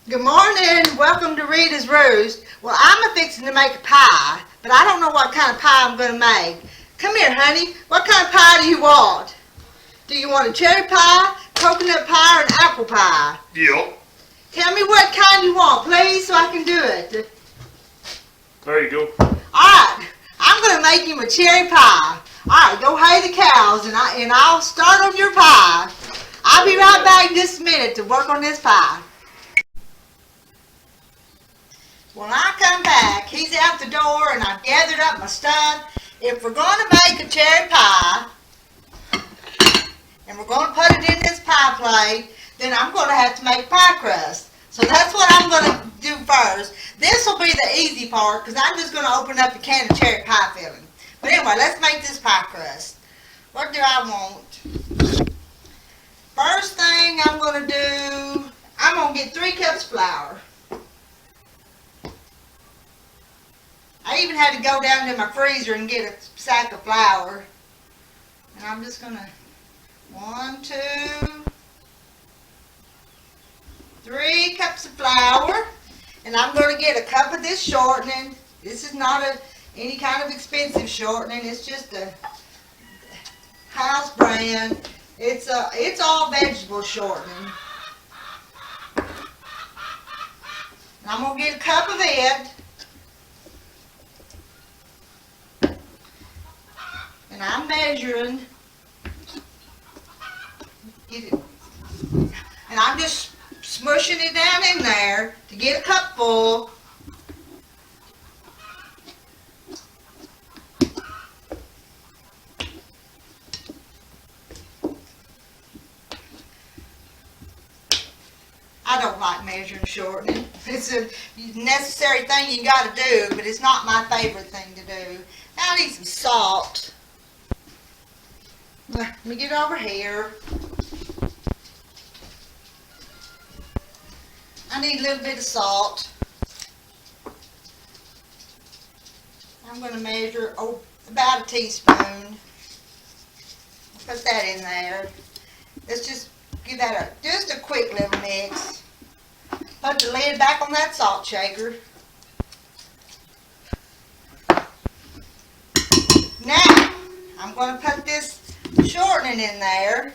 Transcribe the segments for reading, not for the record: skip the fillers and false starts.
Good morning. Welcome to Rita's Roast. Well, I'm fixing to make a pie, but I don't know what kind of pie I'm going to make. Come here, honey. What kind of pie do you want? Do you want a cherry pie, coconut pie, or an apple pie? Yep. Tell me what kind you want, please, so I can do it. There you go. Alright, I'm going to make you a cherry pie. Alright, go hay the cows, and I'll start on your pie. I'll be right back in just a minute to work on this pie. When I come back, he's out the door and I've gathered up my stuff. If we're going to make a cherry pie, and we're going to put it in this pie plate, then I'm going to have to make pie crust. So that's what I'm going to do first. This will be the easy part because I'm just going to open up a can of cherry pie filling. But anyway, let's make this pie crust. What do I want? First thing I'm going to do, I'm going to get 3 cups of flour. I even had to go down to my freezer and get a sack of flour. And I'm just going to, 1, 2, 3 cups of flour. And I'm going to get a cup of this shortening. This is not any kind of expensive shortening. It's just a house brand. It's all vegetable shortening. And I'm going to get a cup of it. And I'm measuring, get it, and I'm just smushing it down in there to get a cup full. I don't like measuring shortening. It's a necessary thing you got to do, but it's not my favorite thing to do. Now I need some salt. Let me get over here. I need a little bit of salt. I'm going to measure about a teaspoon. Put that in there. Let's just give that just a quick little mix. Put the lid back on that salt shaker. Now, I'm going to put this shortening in there.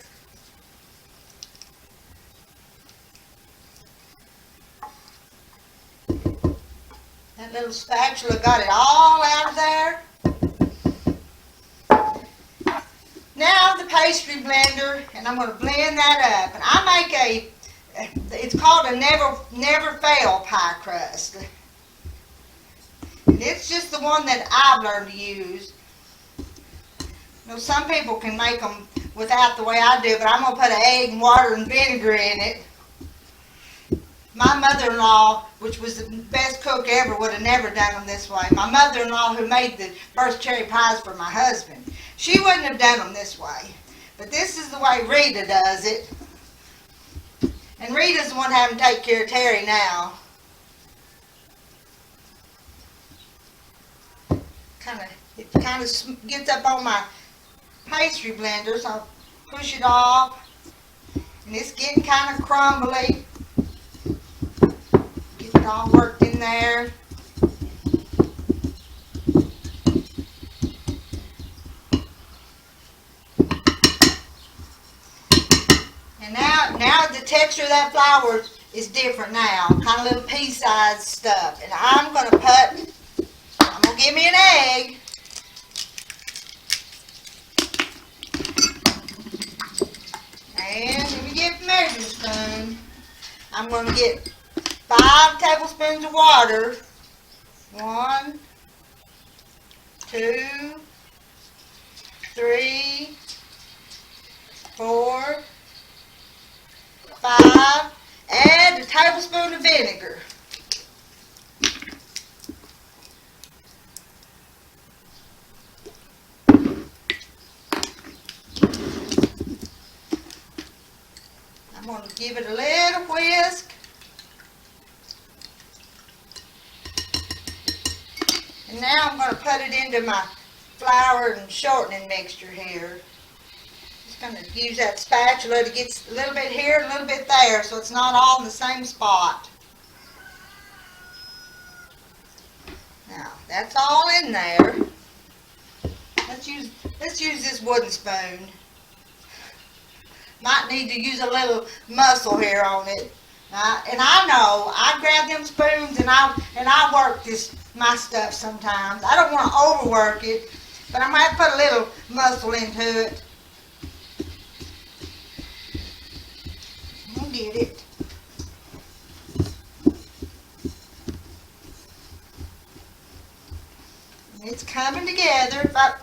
That little spatula got it all out of there. Now the pastry blender, and I'm going to blend that up. And I make it's called a never fail pie crust. And it's just the one that I've learned to use. You know, some people can make them without the way I do, but I'm going to put an egg and water and vinegar in it. My mother-in-law, which was the best cook ever, would have never done them this way. My mother-in-law, who made the first cherry pies for my husband, she wouldn't have done them this way. But this is the way Rita does it. And Rita's the one having to take care of Terry now. It kind of gets up on my pastry blender, so I'll push it off, and it's getting kind of crumbly. Get it all worked in there. And now the texture of that flour is different now, kind of little pea-sized stuff. And I'm going to give me an egg. And let me get the measuring spoon. I'm going to get 5 tablespoons of water. 1, 2, 3, 4, 5. Add a tablespoon of vinegar. I'm going to give it a little whisk. And now I'm going to put it into my flour and shortening mixture here. Just going to use that spatula to get a little bit here and a little bit there so it's not all in the same spot. Now, that's all in there. Let's use this wooden spoon. Might need to use a little muscle here on it. And I know, I grab them spoons and I work my stuff sometimes. I don't want to overwork it, but I might put a little muscle into it. I'll get it. And it's coming together. If I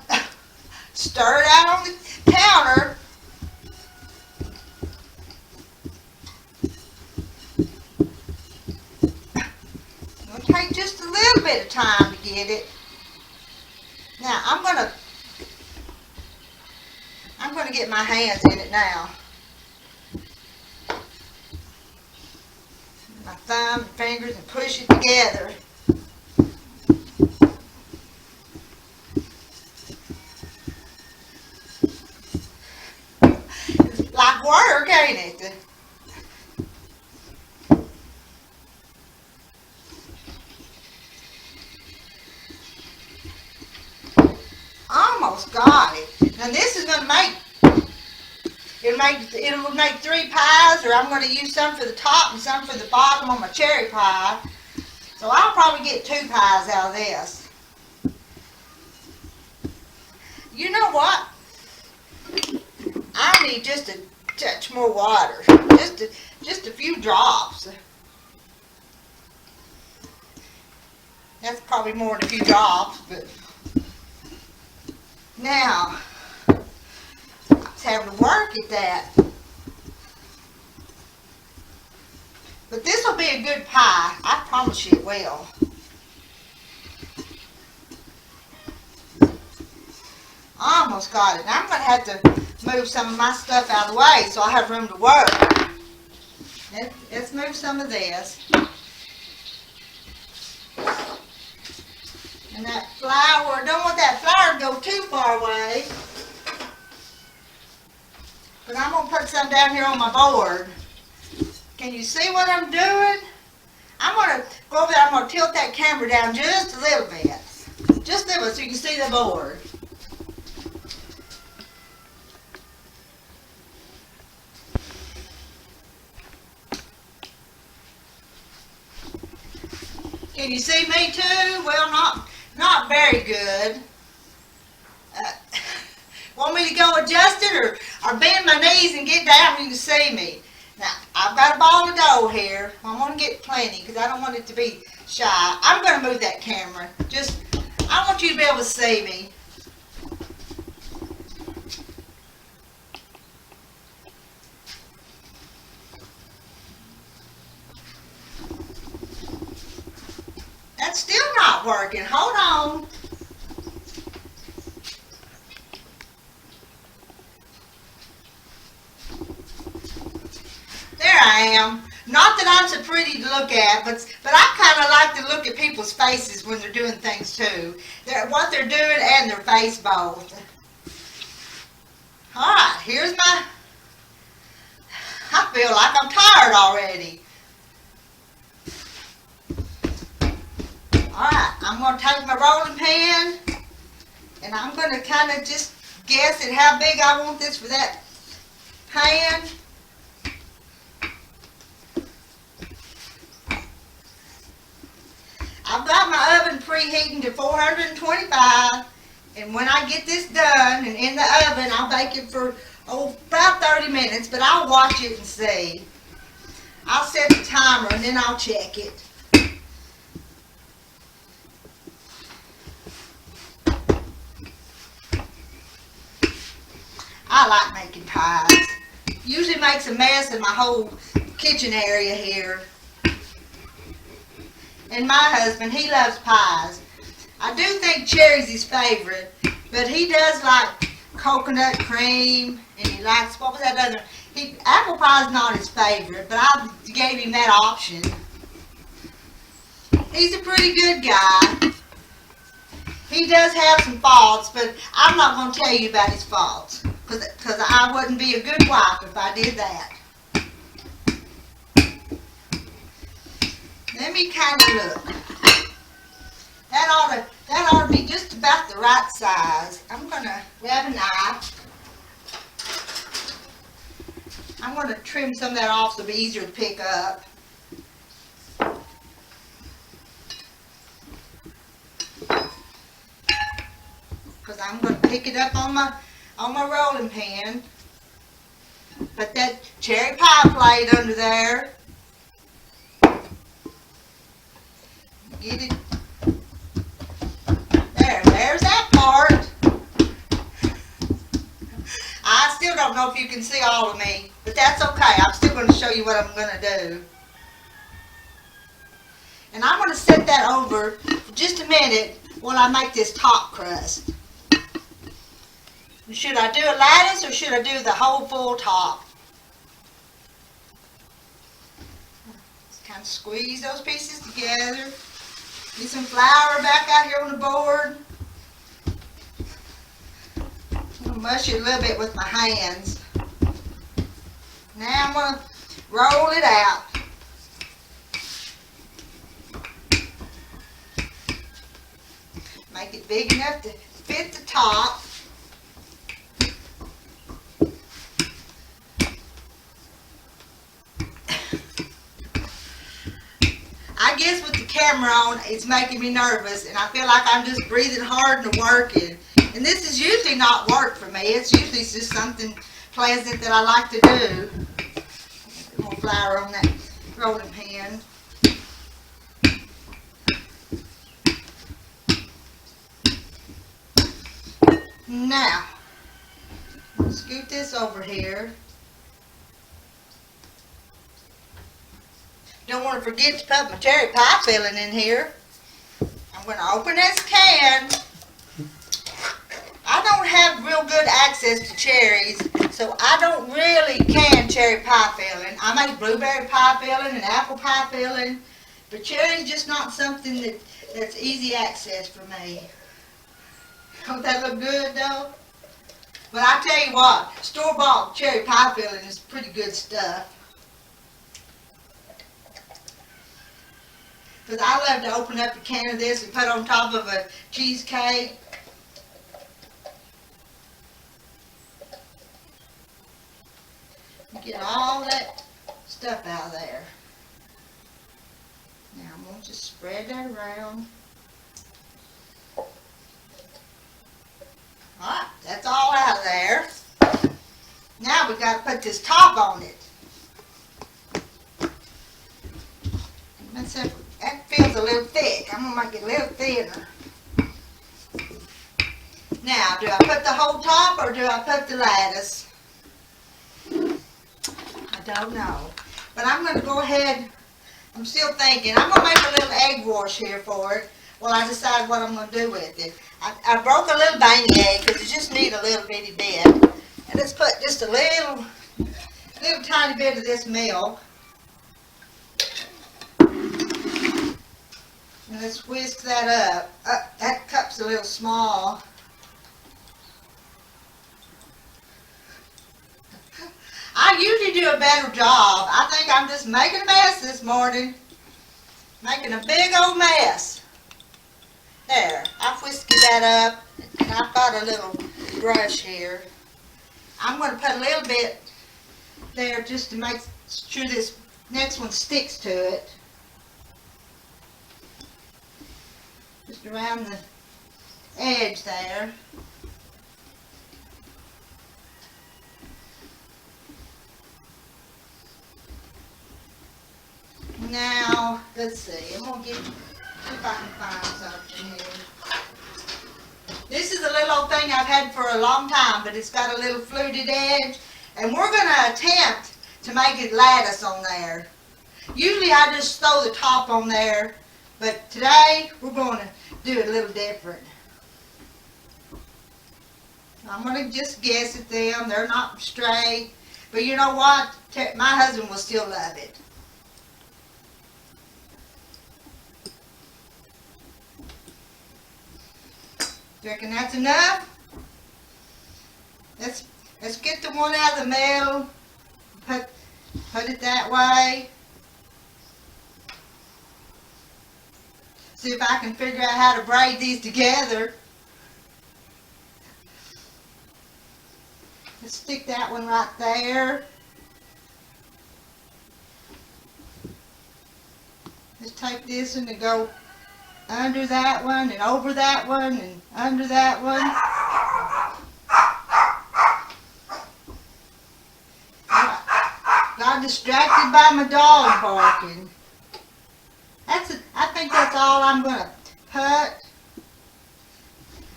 stir it out on the counter, it'll take just a little bit of time to get it. Now I'm gonna get my hands in it now. My thumb and fingers and push it together. It's like work, ain't it? Almost got it. Now this is gonna it'll make 3 pies, or I'm gonna use some for the top and some for the bottom on my cherry pie. So I'll probably get 2 pies out of this. You know what? I need just a touch more water. Just a few drops. That's probably more than a few drops, but now, I was having to work at that. But this will be a good pie. I promise you it will. I almost got it. Now I'm going to have to move some of my stuff out of the way so I have room to work. Let's move some of this. And that flour, don't want that flour to go too far away. But I'm going to put some down here on my board. Can you see what I'm doing? I'm going to go over there, I'm going to tilt that camera down just a little bit. Just a little bit so you can see the board. Can you see me too? Well, not very good. Want me to go adjust it or bend my knees and get down so you can see me? Now, I've got a ball of dough here. I want to get plenty because I don't want it to be shy. I'm going to move that camera. I want you to be able to see me. That's still not working. Hold on. There I am. Not that I'm so pretty to look at, but I kind of like to look at people's faces when they're doing things too. What they're doing and their face both. Alright, here's my... I feel like I'm tired already. Alright, I'm going to take my rolling pin and I'm going to kind of just guess at how big I want this for that pan. I've got my oven preheating to 425, and when I get this done and in the oven, I'll bake it for about 30 minutes, but I'll watch it and see. I'll set the timer and then I'll check it. I like making pies. Usually makes a mess in my whole kitchen area here. And my husband, he loves pies. I do think cherry's his favorite, but he does like coconut cream, and he likes, what was that other? Apple pie's not his favorite, but I gave him that option. He's a pretty good guy. He does have some faults, but I'm not going to tell you about his faults, because I wouldn't be a good wife if I did that. Let me kind of look. that ought to be just about the right size. I'm gonna grab a knife. I'm gonna trim some of that off so it'll be easier to pick up. Because I'm gonna pick it up on my rolling pin. Put that cherry pie plate under there. Get it. There's that part. I still don't know if you can see all of me, but that's okay. I'm still going to show you what I'm going to do. And I'm going to set that over for just a minute while I make this top crust. Should I do a lattice or should I do the whole full top? Just kind of squeeze those pieces together. Get some flour back out here on the board. I'm going to mush it a little bit with my hands. Now I'm going to roll it out. Make it big enough to fit the top. I guess with the camera on, it's making me nervous, and I feel like I'm just breathing hard and working. And this is usually not work for me. It's usually just something pleasant that I like to do. A little more flour on that rolling pin. Now, scoot this over here. Don't want to forget to put my cherry pie filling in here. I'm going to open this can. I don't have real good access to cherries, so I don't really can cherry pie filling. I make blueberry pie filling and apple pie filling, but cherry's just not something that's easy access for me. Don't that look good though? But I tell you what, store-bought cherry pie filling is pretty good stuff. Because I love to open up a can of this and put on top of a cheesecake. Get all that stuff out of there. Now I'm going to just spread that around. Alright, that's all out of there. Now we've got to put this top on it. That feels a little thick. I'm going to make it a little thinner. Now, do I put the whole top or do I put the lattice? I don't know. But I'm going to go ahead. I'm still thinking. I'm going to make a little egg wash here for it while I decide what I'm going to do with it. I broke a little baby egg because it just needs a little bitty bit. And let's put just a little tiny bit of this milk. And let's whisk that up. That cup's a little small. I usually do a better job. I think I'm just making a mess this morning. Making a big old mess. There, I've whisked that up. And I've got a little brush here. I'm going to put a little bit there just to make sure this next one sticks to it. Just around the edge there. Now, let's see. I'm going to see if I can find something here. This is a little old thing I've had for a long time, but it's got a little fluted edge. And we're going to attempt to make it lattice on there. Usually I just throw the top on there, but today we're going to do it a little different. I'm going to just guess at them. They're not straight. But you know what? My husband will still love it. Do you reckon that's enough? Let's get the one out of the middle. Put it that way. See if I can figure out how to braid these together. Let's stick that one right there. Let's take this one and go under that one and over that one and under that one. Got distracted by my dog barking. I think that's all I'm gonna put.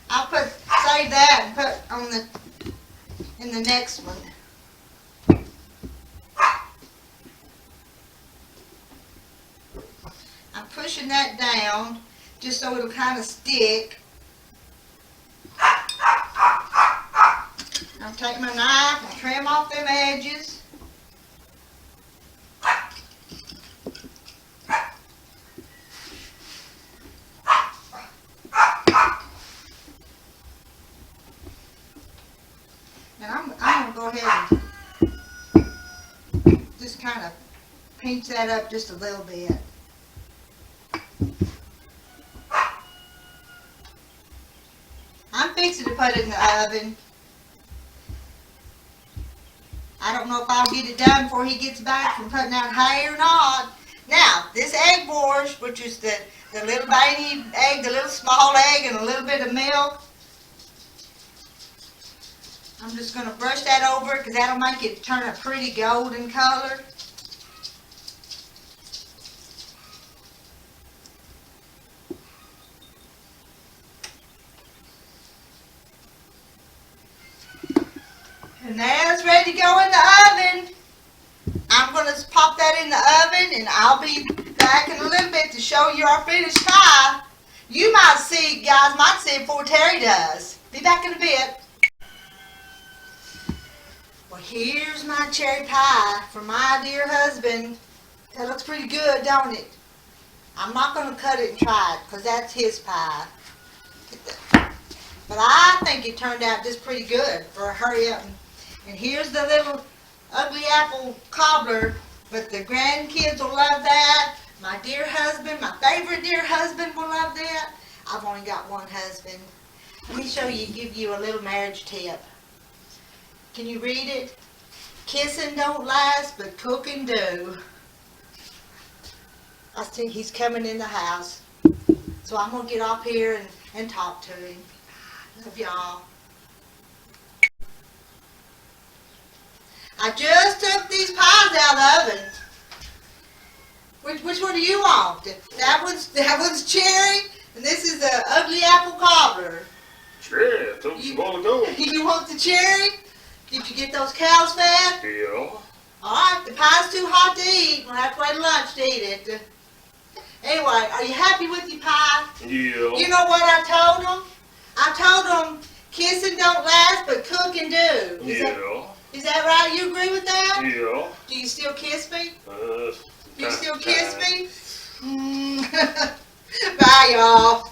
I'll save that and put in the next one. I'm pushing that down just so it'll kind of stick. I'll take my knife and trim off them edges. And I'm going to go ahead and just kind of pinch that up just a little bit. I'm fixing to put it in the oven. I don't know if I'll get it done before he gets back from putting out hay or not. Now, this egg borscht, which is the little baby egg, the little small egg and a little bit of milk, I'm just going to brush that over because that'll make it turn a pretty golden color. And now it's ready to go in the oven. I'm going to pop that in the oven and I'll be back in a little bit to show you our finished pie. You might see, guys, might see it before Terry does. Be back in a bit. Well, here's my cherry pie for my dear husband. That looks pretty good, don't it? I'm not going to cut it and try it because that's his pie. But I think it turned out just pretty good for a hurry up. And here's the little ugly apple cobbler, but the grandkids will love that. My dear husband, my favorite dear husband will love that. I've only got one husband. Let me show you, give you a little marriage tip. Can you read it? Kissin don't last, but cookin' do. I think he's coming in the house. So I'm going to get off here and talk to him. Love y'all. I just took these pies out of the oven. Which one do you want? That one's cherry, and this is the ugly apple cobbler. Cherry, I took you a while ago. You want the cherry? Did you get those cows fed? Yeah. Alright, the pie's too hot to eat. We'll have to wait till lunch to eat it. Anyway, are you happy with your pie? Yeah. You know what I told them? I told them, Kissin Don't Last, but Cookin Do. Is that right? You agree with that? Yeah. Do you still kiss me? Do you still kiss me? Bye, y'all.